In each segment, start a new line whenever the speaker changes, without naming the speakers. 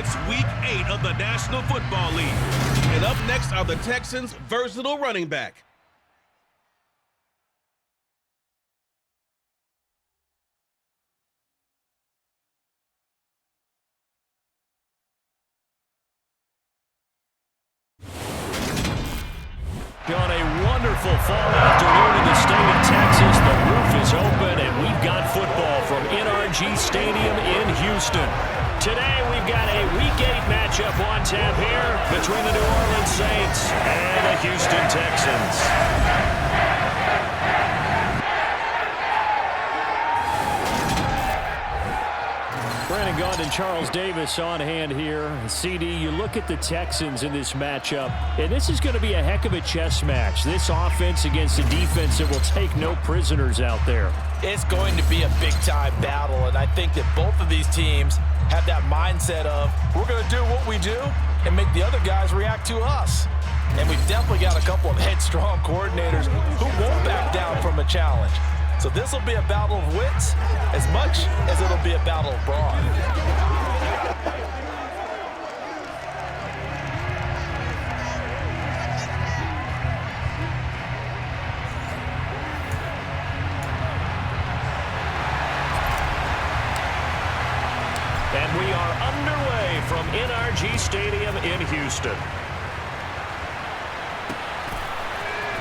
It's Week 8 of the National Football League. And up next are the Texans' versatile running back.
On a wonderful fall afternoon in the state of Texas, the roof is open and we've got football from NRG Stadium in Houston. Today we've got a Week 8 matchup on tap here between the New Orleans Saints and the Houston Texans. Brandon Gaund and Charles Davis on hand here. CD, you look at the Texans in this matchup, and this is going to be a heck of a chess match. This offense against a defense that will take no prisoners out there.
It's going to be a big-time battle, and I think that both of these teams have that mindset of we're going to do what we do and make the other guys react to us. And we've definitely got a couple of headstrong coordinators who won't back down from a challenge. So this will be a battle of wits as much as it'll be a battle of brawn.
And we are underway from NRG Stadium in Houston.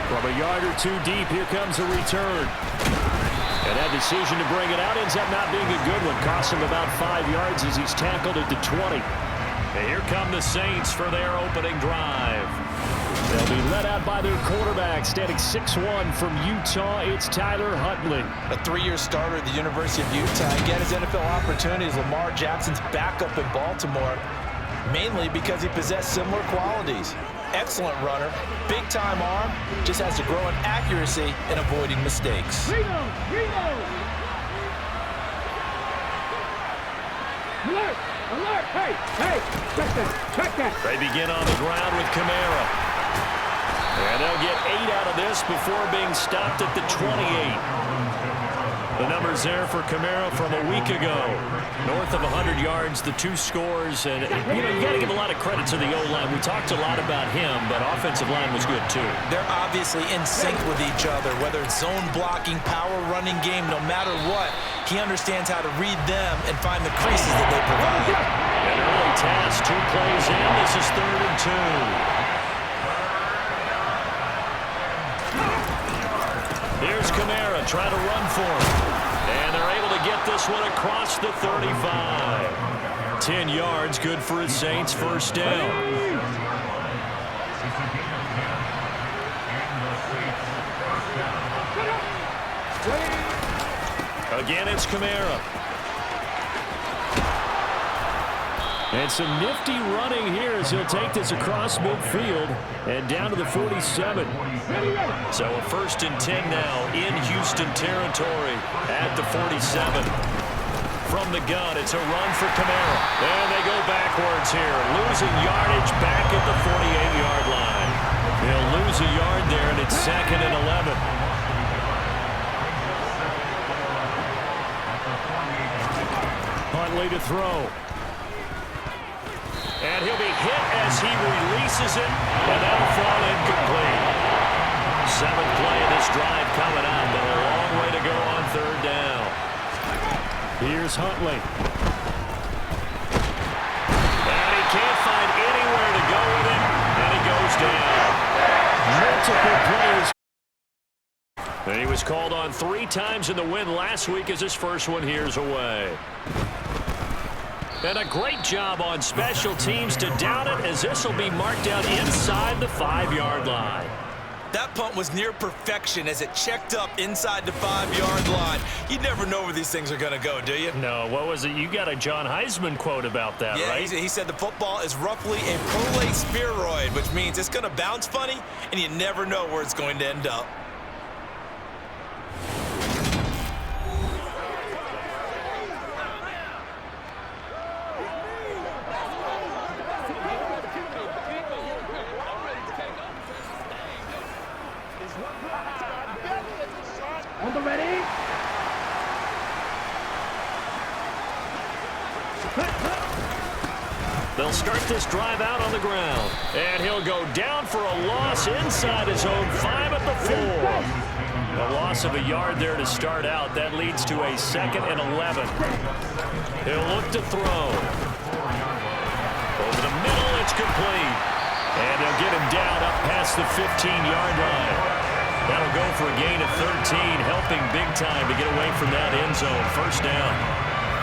From a yard or two deep, here comes a return. And that decision to bring it out ends up not being a good one. Cost him about 5 yards as he's tackled at the 20. And here come the Saints for their opening drive. They'll be led out by their quarterback, standing 6'1" from Utah. It's Tyler Huntley.
A 3-year starter at the University of Utah. Again, his NFL opportunities, Lamar Jackson's backup in Baltimore, mainly because he possessed similar qualities. Excellent runner, big-time arm, just has to grow in accuracy and avoiding mistakes.
Alert! Hey! Check that!
They begin on the ground with Kamara. And they'll get 8 out of this before being stopped at the 28. The numbers there for Kamara from a week ago. North of 100 yards, the 2 scores. And, you got to give a lot of credit to the O-line. We talked a lot about him, but offensive line was good, too.
They're obviously in sync with each other, whether it's zone blocking, power running game, no matter what. He understands how to read them and find the creases that they provide.
An early task, 2 plays in. This is 3rd and 2. Here's Kamara trying to run for him. And they're able to get this one across the 35. 10 yards, good for his Saints, first down. Again, it's Kamara. And some nifty running here as he'll take this across midfield and down to the 47. So a 1st and 10 now in Houston territory at the 47. From the gun, it's a run for Kamara. And they go backwards here, losing yardage back at the 48-yard line. They'll lose a yard there, and it's 2nd and 11. Huntley to throw. And he'll be hit as he releases it, and that'll fall incomplete. 7th play of this drive coming up, but a long way to go on 3rd down. Here's Huntley. And he can't find anywhere to go with it, and he goes down. Multiple players. And he was called on 3 times in the win last week as his first one here's away. And a great job on special teams to down it as this will be marked out inside the 5-yard line.
That punt was near perfection as it checked up inside the 5-yard line. You never know where these things are going to go, do you?
No, what was it? You got a John Heisman quote about that, right?
Yeah, he said the football is roughly a prolate spheroid, which means it's going to bounce funny, and you never know where it's going to end up.
On the ready.
They'll start this drive out on the ground. And he'll go down for a loss inside his own 5 at the 4. A loss of a yard there to start out. That leads to a 2nd and 11. He'll look to throw. Over the middle, it's complete. And they'll get him down up past the 15-yard line. That'll go for a gain of 13, helping big time to get away from that end zone. First down.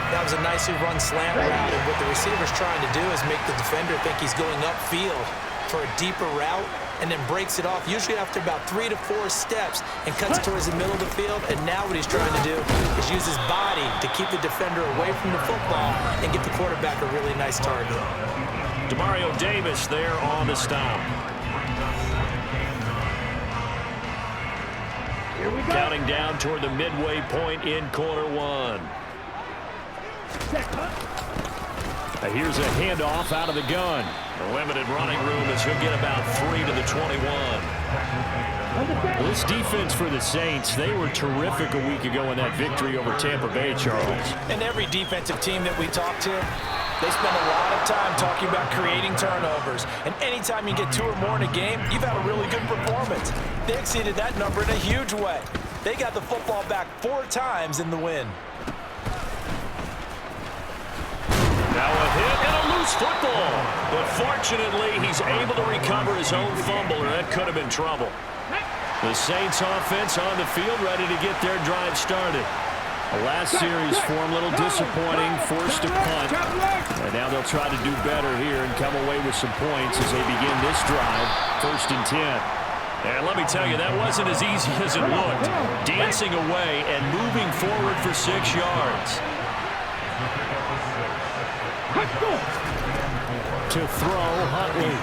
That was a nicely run slant route, and what the receiver's trying to do is make the defender think he's going upfield for a deeper route, and then breaks it off, usually after about 3 to 4 steps, and cuts towards the middle of the field. And now what he's trying to do is use his body to keep the defender away from the football and get the quarterback a really nice target.
Demario Davis there on the stop.
Here we go.
Counting down toward the midway point in quarter 1. Here's a handoff out of the gun. A limited running room as he'll get about 3 to the 21. Well, this defense for the Saints, they were terrific a week ago in that victory over Tampa Bay, Charles.
And every defensive team that we talk to, they spend a lot of time talking about creating turnovers. And anytime you get 2 or more in a game, you've had a really good performance. They exceeded that number in a huge way. They got the football back 4 times in the win.
Now a hit and a loose football. But fortunately, he's able to recover his own fumble, or that could have been trouble. The Saints offense on the field, ready to get their drive started. The last series for him, a little disappointing, forced a punt. And now they'll try to do better here and come away with some points as they begin this drive, 1st and 10. And let me tell you, that wasn't as easy as it looked. Dancing away and moving forward for 6 yards. To throw, Huntley.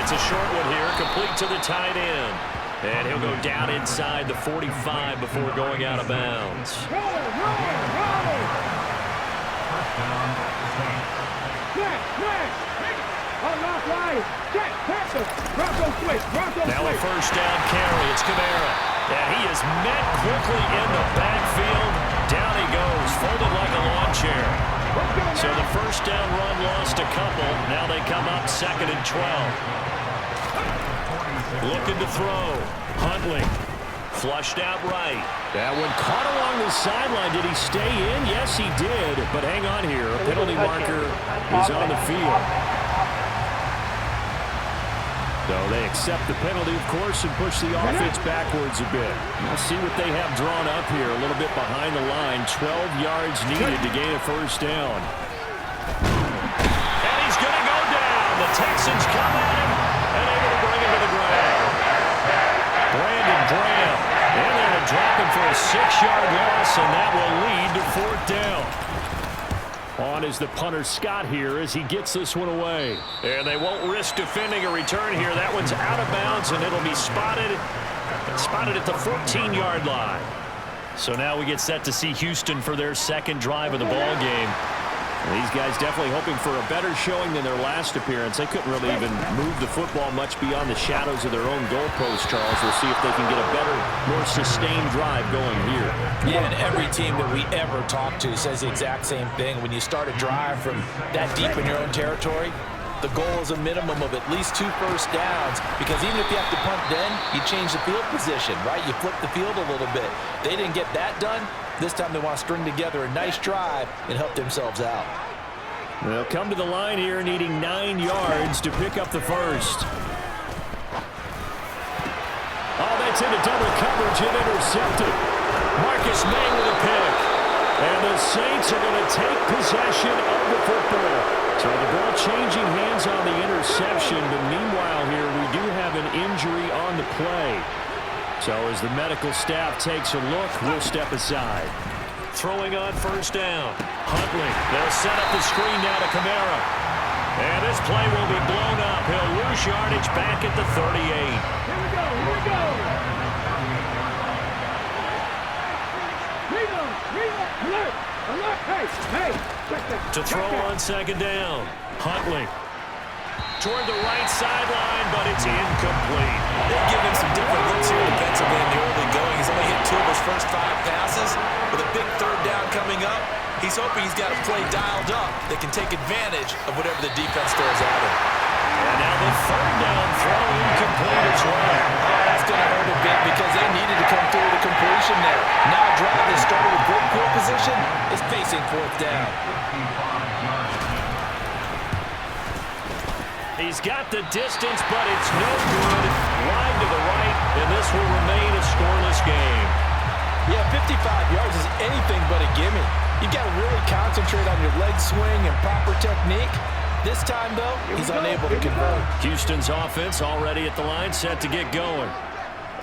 It's a short one here, complete to the tight end. And he'll go down inside the 45 before going out of bounds. Now a first down carry. It's Kamara. And he is met quickly in the backfield. Down he goes, folded like a lawn chair. So the first down run lost a couple. Now they come up 2nd and 12. Looking to throw. Huntley. Flushed out right. That one caught along the sideline. Did he stay in? Yes, he did. But hang on here. A penalty marker is on the field. So they accept the penalty, of course, and push the offense backwards a bit. We'll see what they have drawn up here. A little bit behind the line. 12 yards needed to gain a first down. And he's going to go down. The Texans come at him and able to bring him to the ground. Brandon Graham. And they're going to drop him for a 6-yard loss, and that will lead to 4th down. On is the punter Scott here as he gets this one away. And they won't risk defending a return here. That one's out of bounds, and it'll be spotted at the 14-yard line. So now we get set to see Houston for their 2nd drive of the ball game. These guys definitely hoping for a better showing than their last appearance. They couldn't really even move the football much beyond the shadows of their own goalpost, Charles. We'll see if they can get a better, more sustained drive going here.
Yeah, and every team that we ever talk to says the exact same thing. When you start a drive from that deep in your own territory, the goal is a minimum of at least 2 first downs, because even if you have to punt then, you change the field position, right? You flip the field a little bit. They didn't get that done. This time they want to string together a nice drive and help themselves out.
They'll come to the line here needing 9 yards to pick up the first. Oh, that's into double coverage and intercepted. Marcus May with a pick. And the Saints are going to take possession of the football. So the ball changing hands on the interception, but meanwhile here we do have an injury on the play. So as the medical staff takes a look, we'll step aside. Throwing on first down. Huntley. They'll set up the screen now to Kamara. And this play will be blown up. He'll lose yardage back at the 38.
Here we go, here we go. Alert, alert, hey, check that.
To throw on 2nd down. Huntley. Toward the right sideline, but it's incomplete.
They've given him some different looks here defensively in the early going. He's only hit 2 of his first 5 passes. With a big 3rd down coming up, He's hoping he's got a play dialed up that can take advantage of whatever the defense throws at him.
And now the third down throw incomplete as well.
That's going to hurt a bit because they needed to come through with a completion there. Now a drive that started with great field position is facing fourth down.
He's got the distance, but it's no good. Wide to the right, and this will remain a scoreless game.
Yeah, 55 yards is anything but a gimme. You've got to really concentrate on your leg swing and proper technique. This time, though, he's unable to convert.
Houston's offense already at the line, set to get going.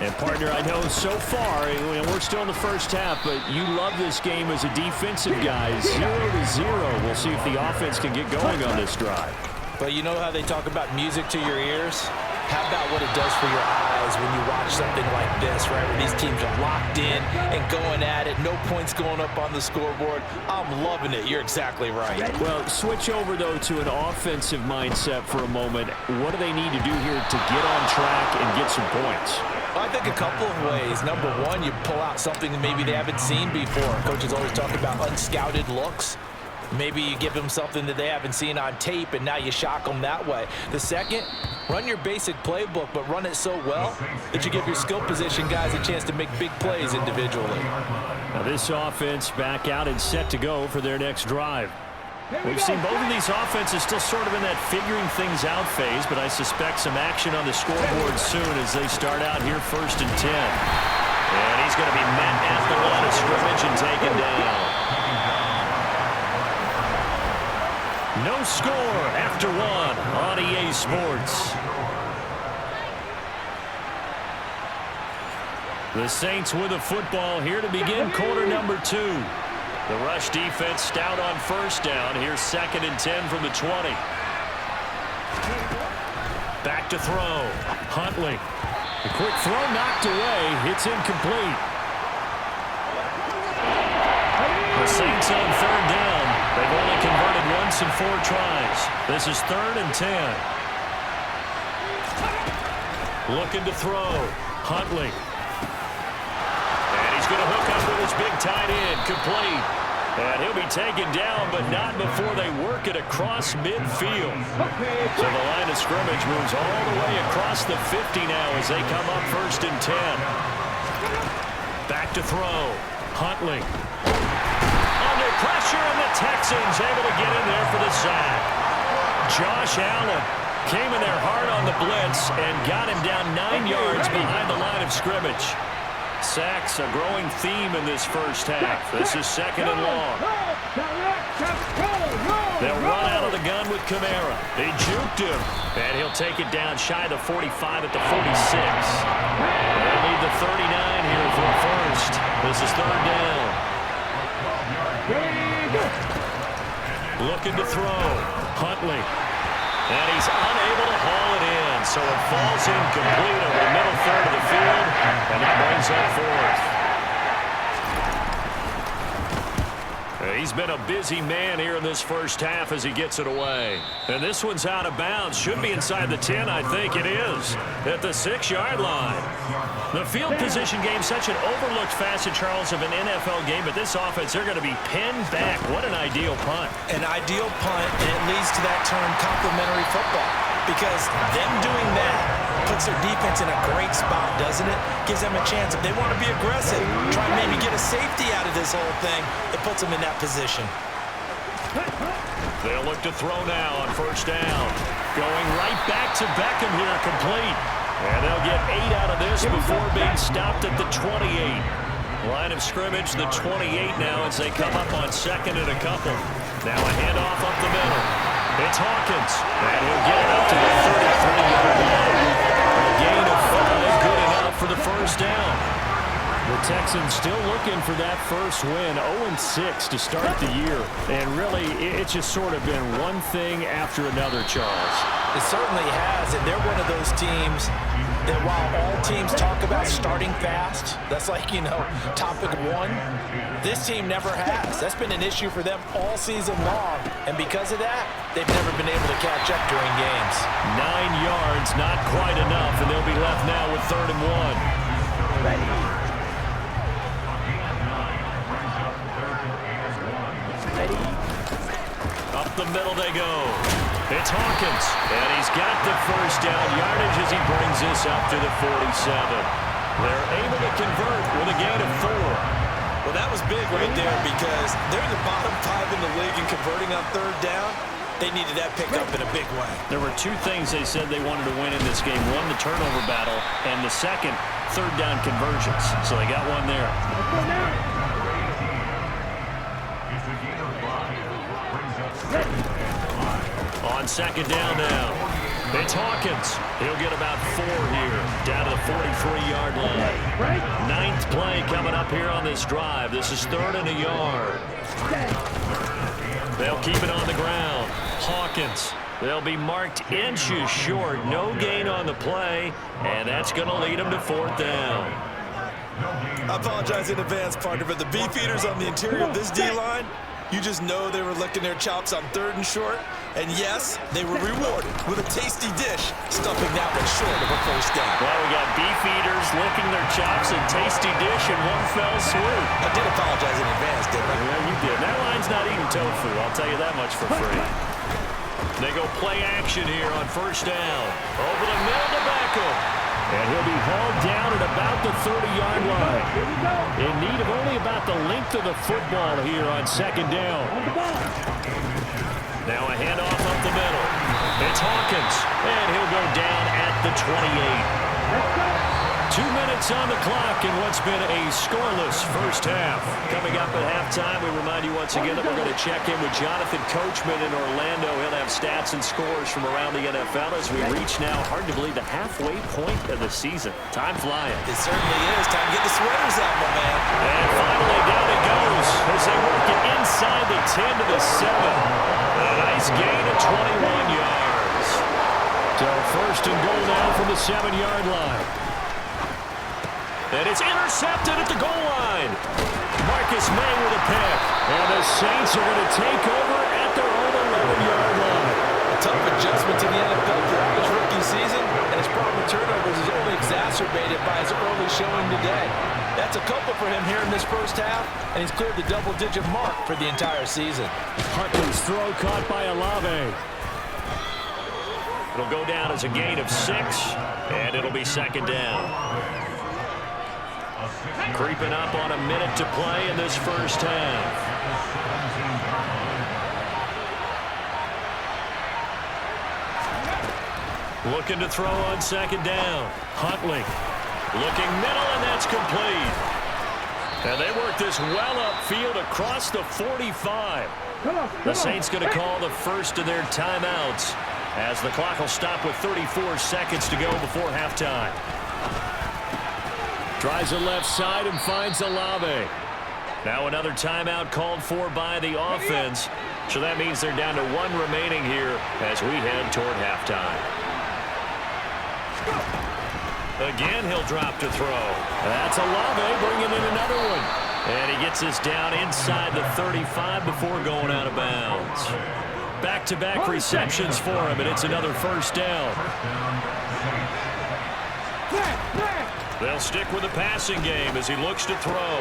And, partner, I know so far, and we're still in the first half, but you love this game as a defensive guy. 0-0. We'll see if the offense can get going on this drive.
But you know how they talk about music to your ears? How about what it does for your eyes when you watch something like this, right, where these teams are locked in and going at it, no points going up on the scoreboard? I'm loving it. You're exactly right.
Well, switch over, though, to an offensive mindset for a moment. What do they need to do here to get on track and get some points?
Well, I think a couple of ways. Number one, you pull out something that maybe they haven't seen before. Coaches always talk about unscouted looks. Maybe you give them something that they haven't seen on tape, and now you shock them that way. The second, run your basic playbook, but run it so well that you give your skill position guys a chance to make big plays individually.
Now this offense back out and set to go for their next drive. We've seen both of these offenses still sort of in that figuring things out phase, but I suspect some action on the scoreboard soon as they start out here 1st and 10. And he's going to be met at the line of scrimmage and taken down. No score after one on EA Sports. The Saints with a football here to begin quarter number 2. The rush defense stout on first down. Here's 2nd and 10 from the 20. Back to throw. Huntley. The quick throw knocked away. It's incomplete. The Saints on 3rd down. They've only converted once in 4 tries. This is 3rd and 10. Looking to throw. Huntley. And he's going to hook up with his big tight end. Complete. And he'll be taken down, but not before they work it across midfield. So the line of scrimmage moves all the way across the 50 now as they come up 1st and 10. Back to throw. Huntley. Under pressure, and the Texans able to get in there for the sack. Josh Allen came in there hard on the blitz and got him down 9 yards behind the line of scrimmage. Sacks a growing theme in this first half. This is 2nd and long. They'll run out of the gun with Kamara. They juked him, and he'll take it down shy of the 45 at the 46. They'll need the 39 here for the first. This is 3rd down. Looking to throw. Huntley. And he's unable to haul it in, so it falls incomplete over the middle third of the field, and that brings up 4th. He's been a busy man here in this first half as he gets it away. And this one's out of bounds. Should be inside the 10, I think it is, at the 6-yard line. The field position game, such an overlooked facet, Charles, of an NFL game, but this offense, they're going to be pinned back. What an ideal punt.
An ideal punt, and it leads to that term complementary football, because them doing that puts their defense in a great spot, doesn't it? Gives them a chance. If they want to be aggressive, try and maybe get a safety out of this whole thing, it puts them in that position.
They'll look to throw now on 1st down. Going right back to Beckham here, complete. And they'll get 8 out of this before being stopped at the 28. Line of scrimmage, the 28 now as they come up on 2nd and a couple. Now a handoff up the middle. It's Hawkins, and he'll get it up to the 33-yard line. A gain of 5, good enough for the 1st down. The Texans still looking for that first win, 0-6 to start the year. And really, it's just sort of been one thing after another, Charles.
It certainly has, and they're one of those teams that while all teams talk about starting fast, that's like, topic 1, this team never has. That's been an issue for them all season long, and because of that, they've never been able to catch up during games.
9 yards, not quite enough, and they'll be left now with 3rd and 1. Up the middle they go. It's Hawkins, and he's got the first down yardage as he brings this up to the 47. They're able to convert with a gain of 4.
Well, that was big right there because they're the bottom 5 in the league in converting on third down. They needed that pickup in a big way.
There were 2 things they said they wanted to win in this game. One, the turnover battle, and the second, third down conversions. So they got one there. On second down now, it's Hawkins. He'll get about 4 here, down to the 43-yard line. 9th play coming up here on this drive. This is 3rd and a yard. They'll keep it on the ground. Hawkins. They'll be marked inches short. No gain on the play, and that's going to lead them to 4th down.
I apologize in advance, partner, but the beefeaters on the interior of this D-line, you just know they were licking their chops on 3rd and short. And yes, they were rewarded with a tasty dish, stuffing that one short of a first down.
Well, we got beefeaters licking their chops, a tasty dish, and one fell swoop.
I did apologize in advance, didn't I?
Yeah, you did. That line's not eating tofu, I'll tell you that much for free. They go play action here on first down. Over the middle to Beckham. And he'll be hauled down at about the 30-yard line. In need of only about the length of the football here on second down. Now a handoff up the middle. It's Hawkins, and he'll go down at the 28. 2 minutes on the clock in what's been a scoreless first half. Coming up at halftime, we remind you once again that we're going to check in with Jonathan Coachman in Orlando. He'll have stats and scores from around the NFL as we reach now, hard to believe, the halfway point of the season. Time flying.
It certainly is. Time to get the sweaters out, my man.
And finally down it goes as they work it inside the 10 to the 7. A nice gain of 21 yards. So first and goal now from the 7-yard line. And it's intercepted at the goal line. Marcus May with a pick. And the Saints are going to take over at their own 11-yard line.
A tough adjustment to the NFL throughout his rookie season, and his problem with turnovers is only exacerbated by his early showing today. That's a couple for him here in this first half, and he's cleared the double-digit mark for the entire season.
Hartman's throw caught by Olave. It'll go down as a gain of 6, and it'll be second down. Creeping up on a minute to play in this first half. Looking to throw on second down. Huntley looking middle, and that's complete. And they work this well upfield across the 45. The Saints going to call the first of their timeouts as the clock will stop with 34 seconds to go before halftime. Tries the left side and finds Olave. Now another timeout called for by the offense. So that means they're down to 1 remaining here as we head toward halftime. Again, he'll drop to throw. That's Olave bringing in another one. And he gets this down inside the 35 before going out of bounds. Back-to-back receptions for him, and it's another first down. They'll stick with the passing game as he looks to throw.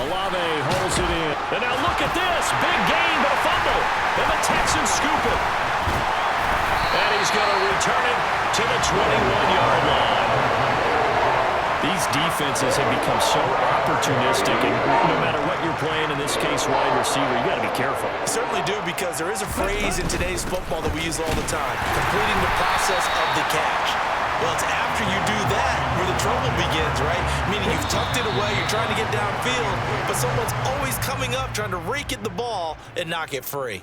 Olave holds it in. And now look at this. Big gain, but a fumble. And the Texans scoop it. And he's going to return it to the 21-yard line. These defenses have become so opportunistic, and no matter what you're playing, in this case wide receiver, you got to be careful.
I certainly do, because there is a phrase in today's football that we use all the time: completing the process of the catch. Well, it's after you do that where the trouble begins, right? Meaning you've tucked it away, you're trying to get downfield, but someone's always coming up trying to rake at the ball and knock it free.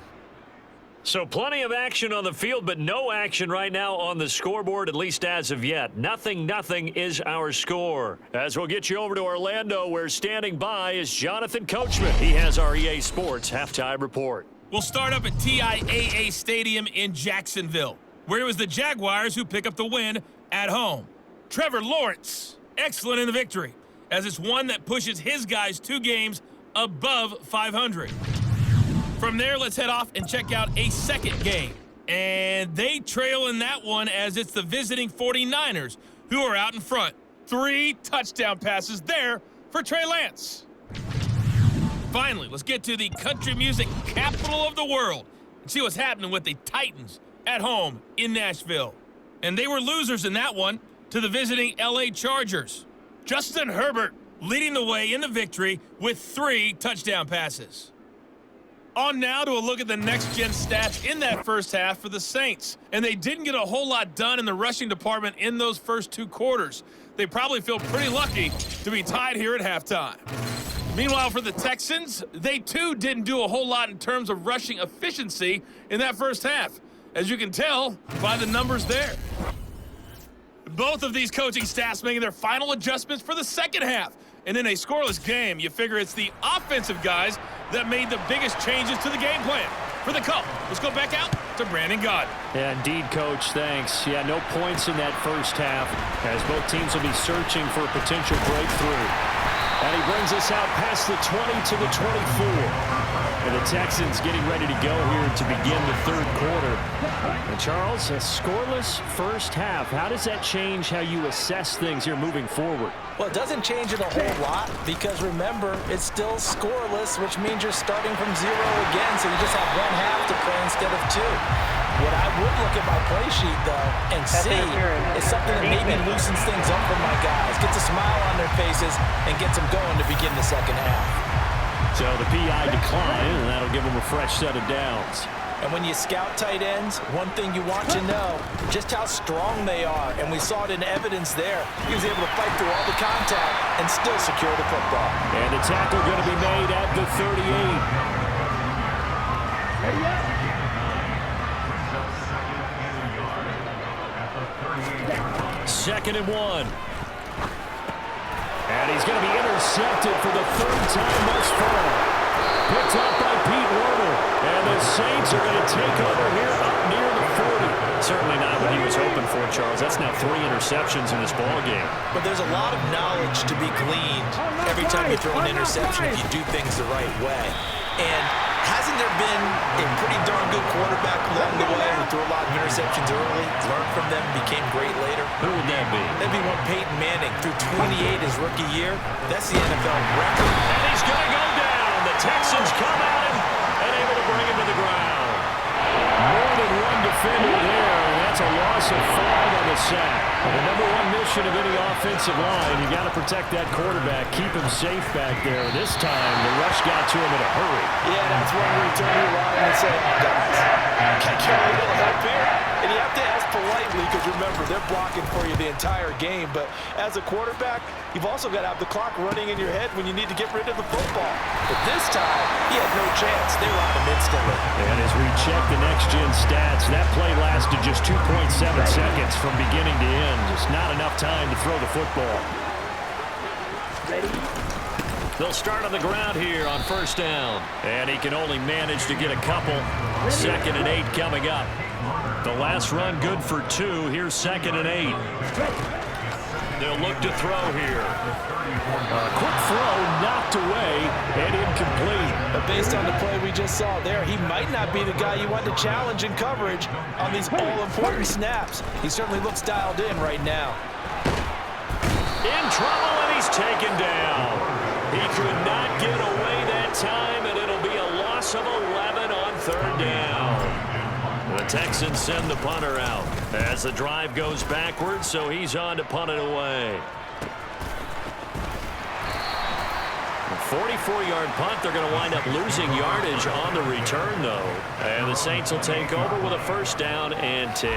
So plenty of action on the field, but no action right now on the scoreboard, at least as of yet. 0-0 is our score. As we'll get you over to Orlando, where standing by is Jonathan Coachman. He has our EA Sports halftime report.
We'll start up at TIAA Stadium in Jacksonville, where it was the Jaguars who pick up the win at home. Trevor Lawrence, excellent in the victory, as it's one that pushes his guys 2 games above 500. From there, let's head off and check out a second game. And they trail in that one as it's the visiting 49ers who are out in front. 3 touchdown passes there for Trey Lance. Finally, let's get to the country music capital of the world, See what's happening with the Titans at home in Nashville. And they were losers in that one to the visiting LA Chargers. Justin Herbert leading the way in the victory with 3 touchdown passes. On now to a look at the next-gen stats in that first half for the Saints. And they didn't get a whole lot done in the rushing department in those first 2 quarters. They probably feel pretty lucky to be tied here at halftime. Meanwhile, for the Texans, they too didn't do a whole lot in terms of rushing efficiency in that first half, as you can tell by the numbers there. Both of these coaching staffs making their final adjustments for the second half. And in a scoreless game, you figure it's the offensive guys that made the biggest changes to the game plan. For the call, let's go back out to Brandon Gaudin.
Yeah, indeed, Coach. Thanks. Yeah, no points in that first half, as both teams will be searching for a potential breakthrough. And he brings us out past the 20 to the 24. And the Texans getting ready to go here to begin the third quarter. And Charles, a scoreless first half. How does that change how you assess things here moving forward?
Well, it doesn't change it a whole lot because, remember, it's still scoreless, which means you're starting from 0 again, so you just have 1 half to play instead of 2. What I would look at my play sheet, though, and see is something that maybe loosens things up for my guys, gets a smile on their faces, and gets them going to begin the second half.
So the PI decline, and that'll give them a fresh set of downs.
And when you scout tight ends, one thing you want to know, just how strong they are. And we saw it in evidence there. He was able to fight through all the contact and still secure the football.
And the tackle going to be made at the 38. Second and 1. And he's going to be intercepted for the 3rd time thus far. Picked up by Pete Werner. And the Saints are going to take over here up near the 40. Certainly not what he was hoping for, Charles. That's now 3 interceptions in this ballgame.
But there's a lot of knowledge to be gleaned every time you throw an interception if you do things the right way. And hasn't there been a pretty darn good quarterback along the way who threw a lot of interceptions early, learned from them, became great later?
Who would that be?
That'd be one Peyton Manning. Threw 28 his rookie year. That's the NFL record.
And he's going to go down. The Texans come at him and able to bring him to the ground. More than one defender there, and that's a loss of 5 on the sack. The number 1 mission of any offensive line, you got to protect that quarterback, keep him safe back there. This time, the rush got to him in a hurry.
Yeah, that's one where you turn your line and say, guys, can't get a little help here? And you have to ask politely because, remember, they're blocking for you the entire game. But as a quarterback, you've also got to have the clock running in your head when you need to get rid of the football. But this time, he had no chance. They were on him instantly.
And as we check the next-gen stats, that play lasted just 2.7 seconds from beginning to end. Just not enough time to throw the football. They'll start on the ground here on first down. And he can only manage to get a couple. 2nd and 8 coming up. The last run good for 2. Here's 2nd and 8. They'll look to throw here. A quick throw knocked away and incomplete.
But based on the play we just saw there, he might not be the guy you want to challenge in coverage on these all-important snaps. He certainly looks dialed in right now.
In trouble, and he's taken down. He could not get away that time, and it'll be a loss of 11 on 3rd down. The Texans send the punter out as the drive goes backwards, so he's on to punt it away. A 44-yard punt. They're going to wind up losing yardage on the return, though. And the Saints will take over with a 1st down and 10.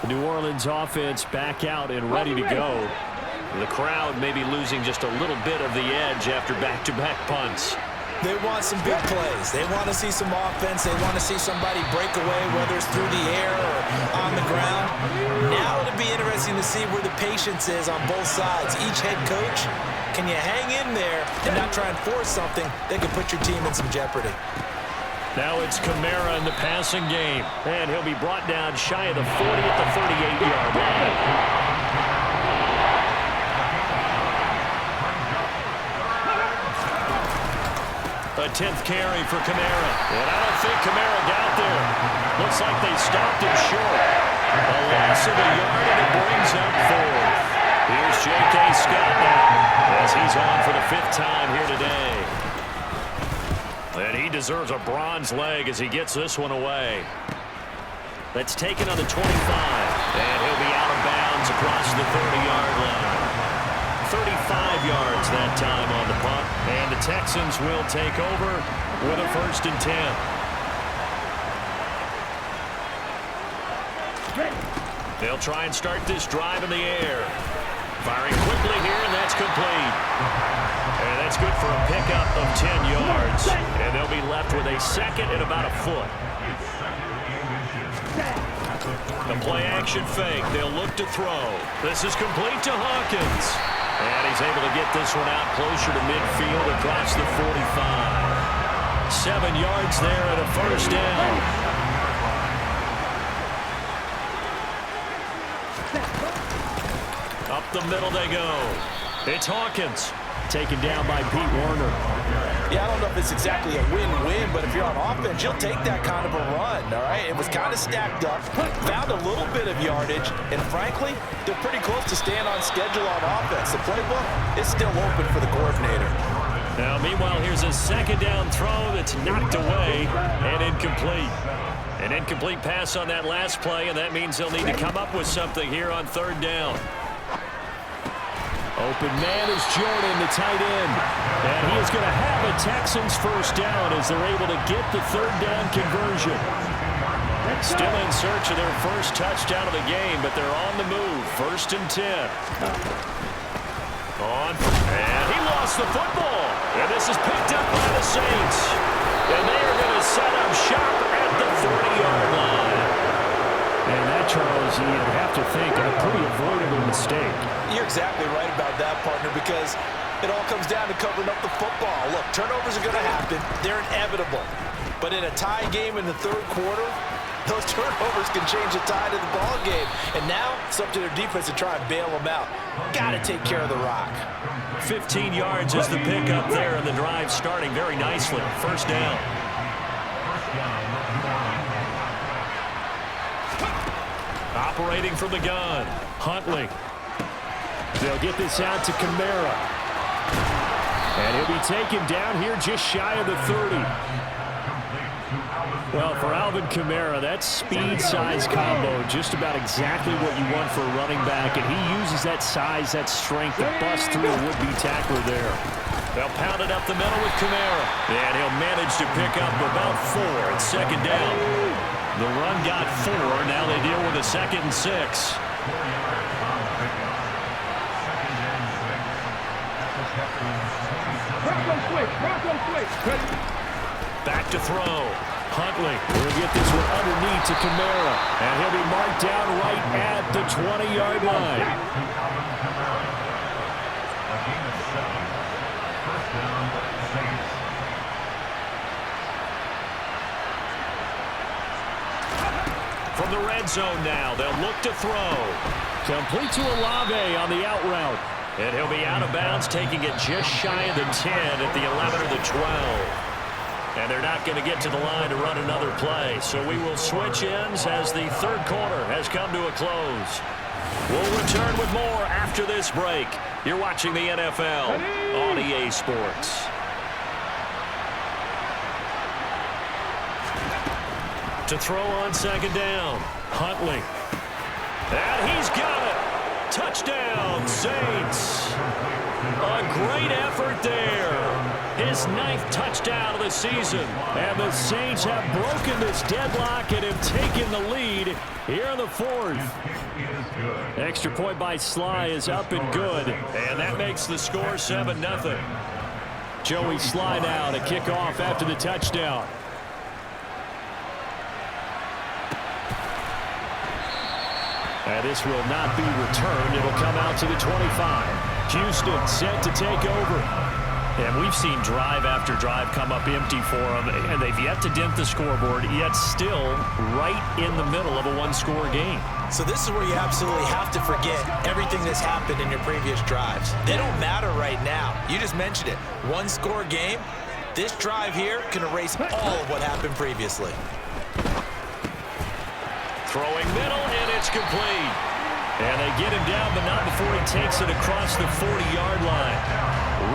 The New Orleans offense back out and ready to go. The crowd may be losing just a little bit of the edge after back-to-back punts.
They want some big plays. They want to see some offense. They want to see somebody break away, whether it's through the air or on the ground. Now it'll be interesting to see where the patience is on both sides. Each head coach, can you hang in there and not try and force something that could put your team in some jeopardy?
Now it's Kamara in the passing game. And he'll be brought down shy of the 40 at the 38-yard line. A 10th carry for Kamara. And I don't think Kamara got there. Looks like they stopped him short. A loss of a yard, and it brings up 4th. Here's J.K. Scott now as he's on for the 5th time here today. And he deserves a bronze leg as he gets this one away. That's taken on the 25. And he'll be out of bounds across the 30-yard line. 35 yards that time on the punt. And the Texans will take over with a 1st and 10. They'll try and start this drive in the air. Firing quickly here, and that's complete. And that's good for a pickup of 10 yards. And they'll be left with a 2nd and about a foot. The play-action fake. They'll look to throw. This is complete to Hawkins. And he's able to get this one out closer to midfield across the 45. 7 yards there and a 1st down. Up the middle they go. It's Hawkins. Taken down by Pete Werner.
Yeah, I don't know if it's exactly a win-win, but if you're on offense, you'll take that kind of a run, all right? It was kind of stacked up, found a little bit of yardage, and frankly, they're pretty close to staying on schedule on offense. The playbook is still open for the coordinator.
Now, meanwhile, here's a 2nd down throw that's knocked away and incomplete. An incomplete pass on that last play, and that means they'll need to come up with something here on 3rd down. Open man is Jordan, the tight end. And he is going to have a Texans 1st down as they're able to get the 3rd down conversion. Still in search of their 1st touchdown of the game, but they're on the move. 1st and 10. And he lost the football. And this is picked up by the Saints. And they are going to set up shop at the 40-yard line. And that, Charles, you'd have to think a pretty avoidable mistake.
You're exactly right about that, partner, because it all comes down to covering up the football. Look, turnovers are going to happen. They're inevitable. But in a tie game in the 3rd quarter, those turnovers can change the tide of the ball game. And now it's up to their defense to try and bail them out. Got to take care of the rock.
15 yards is the pickup there, and the drive starting very nicely. 1st down. Operating from the gun, Huntley. They'll get this out to Kamara. And he'll be taken down here just shy of the 30. Well, for Alvin Kamara, that speed-size combo, just about exactly what you want for a running back. And he uses that size, that strength to bust through a would-be tackler there. They'll pound it up the middle with Kamara. And he'll manage to pick up about 4 at 2nd down. The run got 4. Now they deal with a 2nd and 6. Back to throw. Huntley will get this one underneath to Kamara. And he'll be marked down right at the 20-yard line. From the red zone now, they'll look to throw. Complete to Olave on the out route. And he'll be out of bounds, taking it just shy of the 10 at the 11 or the 12. And they're not going to get to the line to run another play. So we will switch ends as the 3rd quarter has come to a close. We'll return with more after this break. You're watching the NFL on EA Sports. To throw on 2nd down, Huntley. And he's got it. Touchdown, Saints. A great effort there. His 9th touchdown of the season. And the Saints have broken this deadlock and have taken the lead here in the 4th. Extra point by Sly is up and good. And that makes the score 7-0. Joey Sly now to kick off after the touchdown. And this will not be returned. It'll come out to the 25. Houston set to take over. And we've seen drive after drive come up empty for them, and they've yet to dent the scoreboard, yet still right in the middle of a one-score game.
So this is where you absolutely have to forget everything that's happened in your previous drives. They don't matter right now. You just mentioned it. One-score game. This drive here can erase all of what happened previously.
Throwing middle, and it's complete. And they get him down, but not before he takes it across the 40-yard line.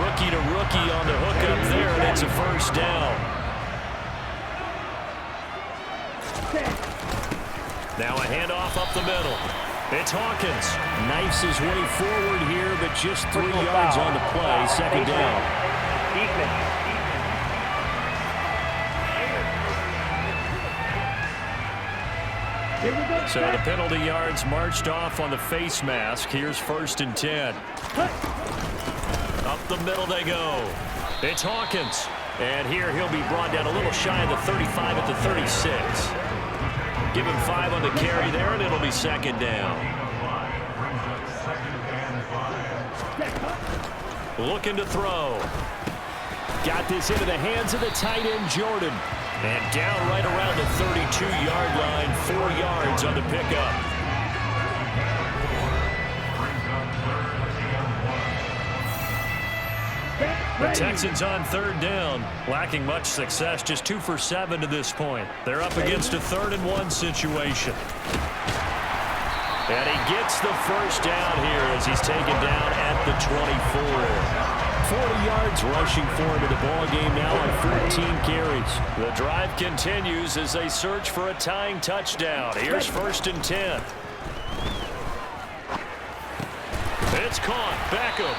Rookie to rookie on the hookup there, and it's a 1st down. Now a handoff up the middle. It's Hawkins. Knifes his way forward here, but just 3 yards on the play. Second down. So the penalty yards marched off on the face mask. Here's 1st and 10. Up the middle they go. It's Hawkins. And here he'll be brought down a little shy of the 35 at the 36. Give him 5 on the carry there, and it'll be second down. Looking to throw. Got this into the hands of the tight end, Jordan. And down right around the 32-yard line, 4 yards on the pickup. The Texans on 3rd down, lacking much success, just 2 for 7 to this point. They're up against a 3rd and 1 situation. And he gets the first down here as he's taken down at the 24. 40 yards rushing for him in the ball game now on 14 carries. The drive continues as they search for a tying touchdown. Here's 1st and 10. It's caught. Beckham.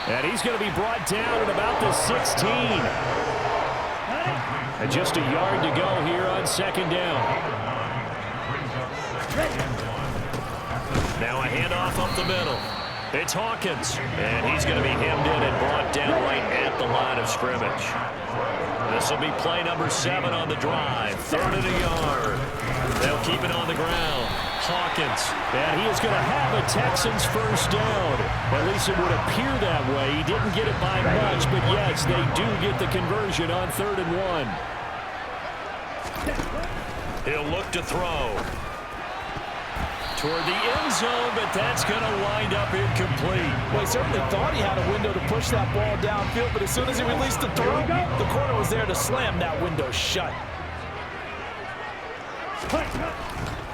And he's going to be brought down at about the 16. And just a yard to go here on 2nd down. Now a handoff up the middle. It's Hawkins, and he's going to be hemmed in and brought down right at the line of scrimmage. This will be play number 7 on the drive. 3rd and a yard. They'll keep it on the ground. Hawkins, and he is going to have a Texans first down. At least it would appear that way. He didn't get it by much, but yes, they do get the conversion on 3rd and 1. He'll look to throw. Toward the end zone, but that's going to wind up incomplete.
Well, he certainly thought he had a window to push that ball downfield, but as soon as he released the throw, the corner was there to slam that window shut.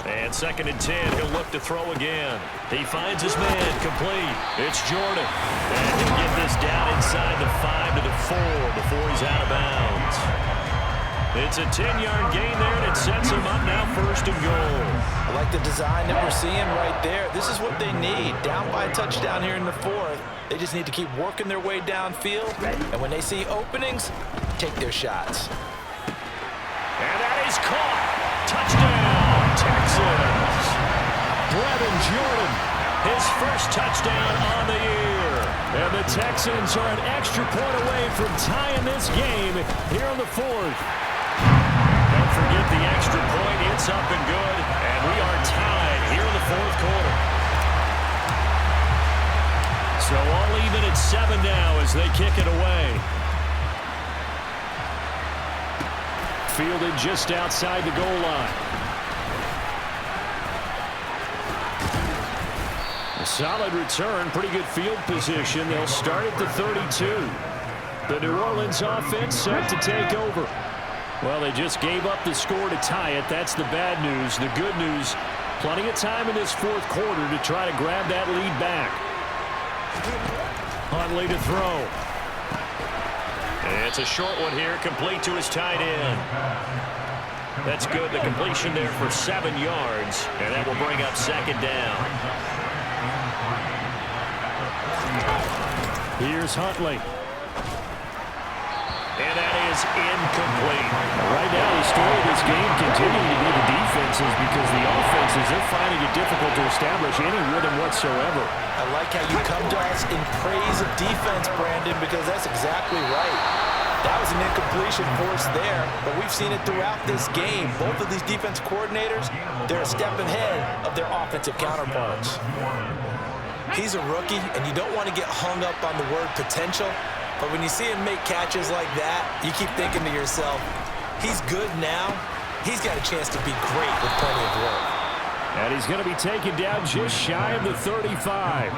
And 2nd and 10, he'll look to throw again. He finds his man, complete. It's Jordan. And he'll get this down inside the 5 to the 4 before he's out of bounds. It's a 10-yard gain there, and it sets him up now 1st and goal.
I like the design that we're seeing right there. This is what they need. Down by a touchdown here in the 4th. They just need to keep working their way downfield. And when they see openings, take their shots.
And that is caught. Touchdown, Texans. Brevin Jordan, his first touchdown on the year. And the Texans are an extra point away from tying this game here in the 4th. Don't forget the extra point. It's up and good. And we are tied here in the 4th quarter. So all even at 7 now as they kick it away. Fielded just outside the goal line. A solid return, pretty good field position. They'll start at the 32. The New Orleans offense set to take over. Well, they just gave up the score to tie it. That's the bad news. The good news, plenty of time in this 4th quarter to try to grab that lead back. Huntley to throw. It's a short one here, complete to his tight end. That's good. The completion there for 7 yards, and that will bring up 2nd down. Here's Huntley. And that is incomplete. Right now, the story of this game continuing to be the defenses because the offenses, they're finding it difficult to establish any rhythm whatsoever.
I like how you come to us in praise of defense, Brandon, because that's exactly right. That was an incompletion forced there, but we've seen it throughout this game. Both of these defense coordinators, they're a step ahead of their offensive counterparts. He's a rookie, and you don't want to get hung up on the word potential, but when you see him make catches like that, you keep thinking to yourself, he's good now. He's got a chance to be great with plenty of work.
And he's going to be taken down just shy of the 35.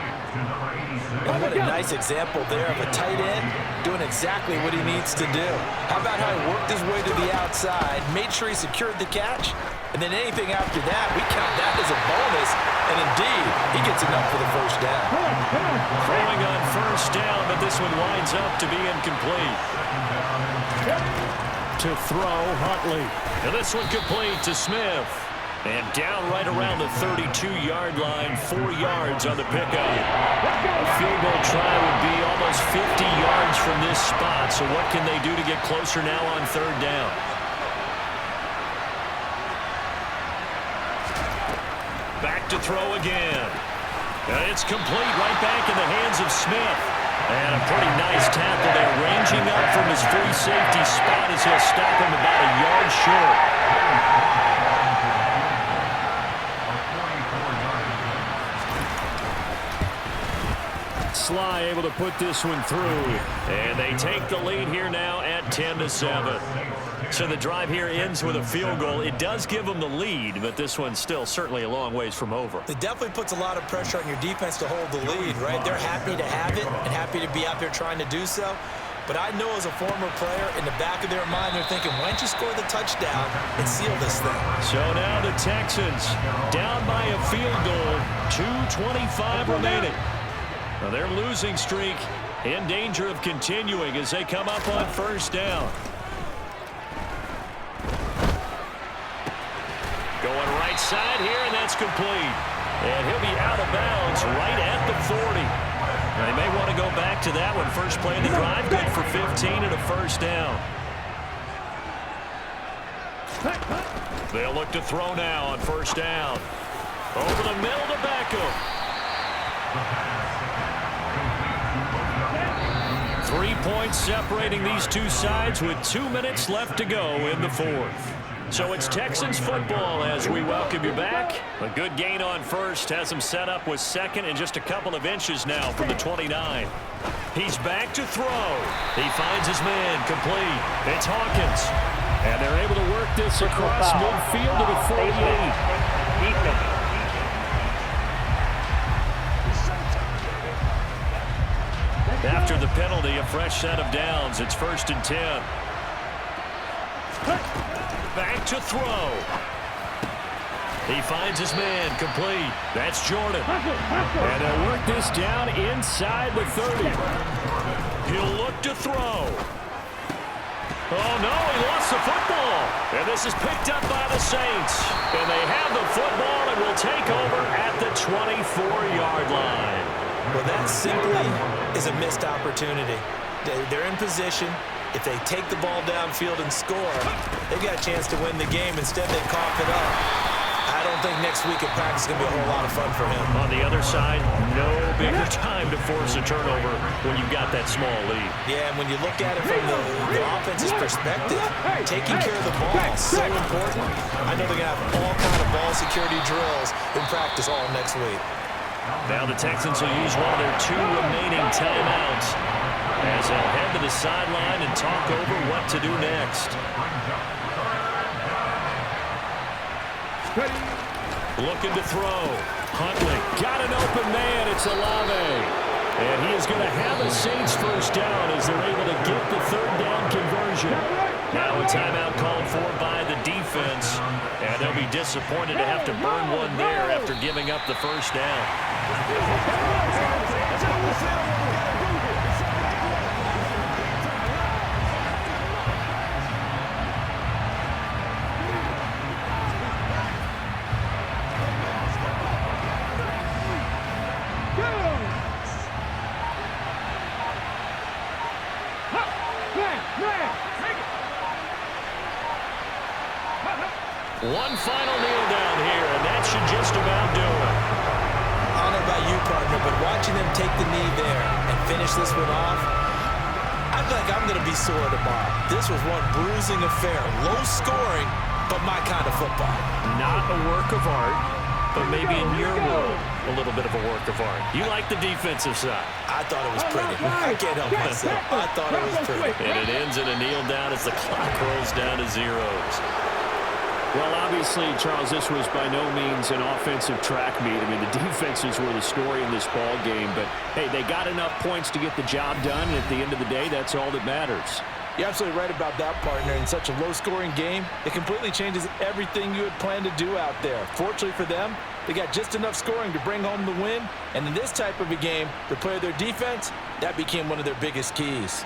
And what a nice example there of a tight end doing exactly what he needs to do. How about how he worked his way to the outside, made sure he secured the catch, and then anything after that, we count that as a bonus, and indeed, he gets enough for the first down.
Throwing on 1st down, but this one winds up to be incomplete. To throw, Huntley. And this one complete to Smith. And down right around the 32-yard line, 4 yards on the pickup. A field goal try would be almost 50 yards from this spot. So what can they do to get closer now on 3rd down? Back to throw again. And it's complete right back in the hands of Smith. And a pretty nice tackle there, ranging up from his free safety spot as he'll stop him about a yard short. Sly able to put this one through. And they take the lead here now at 10-7. So the drive here ends with a field goal. It does give them the lead, but this one's still certainly a long ways from over.
It definitely puts a lot of pressure on your defense to hold the lead, right? They're happy to have it and happy to be out there trying to do so. But I know as a former player, in the back of their mind, they're thinking, why don't you score the touchdown and seal this thing?
So now the Texans down by a field goal, 2:25 remaining. Now their losing streak in danger of continuing as they come up on 1st down. Going right side here, and that's complete. And he'll be out of bounds right at the 40. Now, they may want to go back to that one. First play of the drive, good for 15 and a 1st down. They'll look to throw now on 1st down. Over the middle to Beckham. 3 points separating these two sides with 2 minutes left to go in the 4th. So it's Texans football as we welcome you back. A good gain on 1st has him set up with 2nd and just a couple of inches now from the 29. He's back to throw. He finds his man complete. It's Hawkins. And they're able to work this across midfield to the 48. After the penalty, a fresh set of downs. It's 1st and 10. Back to throw. He finds his man complete. That's Jordan. And they'll work this down inside the 30. He'll look to throw. Oh, no, he lost the football. And this is picked up by the Saints. And they have the football and will take over at the 24-yard line.
Well, that simply is a missed opportunity. They're in position. If they take the ball downfield and score, they've got a chance to win the game. Instead, they cough it up. I don't think next week at practice is going to be a whole lot of fun for him.
On the other side, no bigger time to force a turnover when you've got that small lead.
Yeah, and when you look at it from the offense's perspective, taking care of the ball is so important. I know they're going to have all kind of ball security drills in practice all next week.
Now the Texans will use one of their 2 remaining timeouts as they'll head to the sideline and talk over what to do next. Looking to throw. Huntley got an open man. It's Olave. And he is going to have a Saints 1st down as they're able to get the 3rd down conversion. Now a timeout called for by the defense. And they'll be disappointed to have to burn one there after giving up the 1st down. One final kneel down here, and that should just about do it.
I don't know about you, partner, but watching them take the knee there and finish this one off, I feel like I'm going to be sore tomorrow. This was one bruising affair. Low scoring, but my kind of football.
Not a work of art, but maybe in your world, a little bit of a work of art. You like the defensive side.
I thought it was pretty. I can't help myself. I thought it was pretty.
And it ends in a kneel down as the clock rolls down to zeros.
Well, obviously, Charles, this was by no means an offensive track meet. I mean, the defenses were the story in this ball game. But, hey, they got enough points to get the job done. And at the end of the day, that's all that matters.
You're absolutely right about that, partner. In such a low-scoring game, it completely changes everything you had planned to do out there. Fortunately for them, they got just enough scoring to bring home the win. And in this type of a game, to play their defense, that became one of their biggest keys.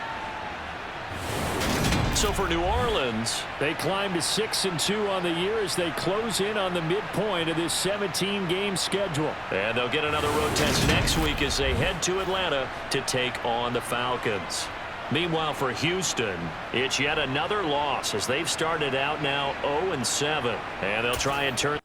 So for New Orleans,
they climb to 6-2 on the year as they close in on the midpoint of this 17-game schedule.
and they'll get another road test next week as they head to Atlanta to take on the Falcons. Meanwhile, for Houston, it's yet another loss as they've started out now 0-7. And they'll try and turn